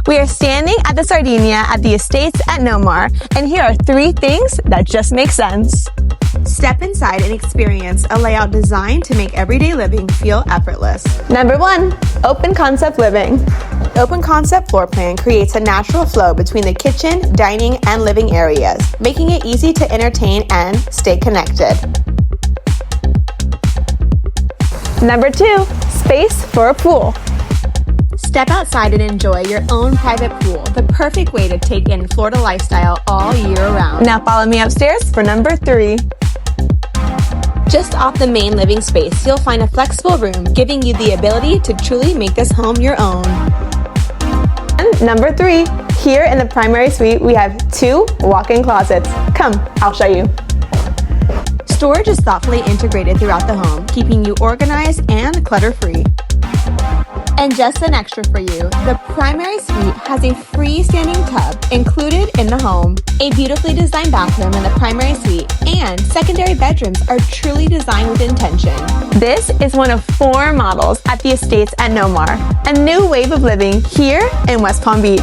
We are standing at the Sardinia at the Estates at NOMAR, and here are 3 things that just make sense. Step inside and experience a layout designed to make everyday living feel effortless. Number 1, open concept living. Open concept floor plan creates a natural flow between the kitchen, dining, and living areas, making it easy to entertain and stay connected. Number 2, space for a pool. Step outside and enjoy your own private pool, the perfect way to take in Florida lifestyle all year round. Now follow me upstairs for number 3. Just off the main living space, you'll find a flexible room, giving you the ability to truly make this home your own. And number 3, here in the primary suite, we have 2 walk-in closets. Come, I'll show you. Storage is thoughtfully integrated throughout the home, keeping you organized and clutter-free. And just an extra for you, the primary suite has a freestanding tub included in the home, a beautifully designed bathroom in the primary suite, and secondary bedrooms are truly designed with intention. This is one of 4 models at the Estates at NOMAR, a new wave of living here in West Palm Beach.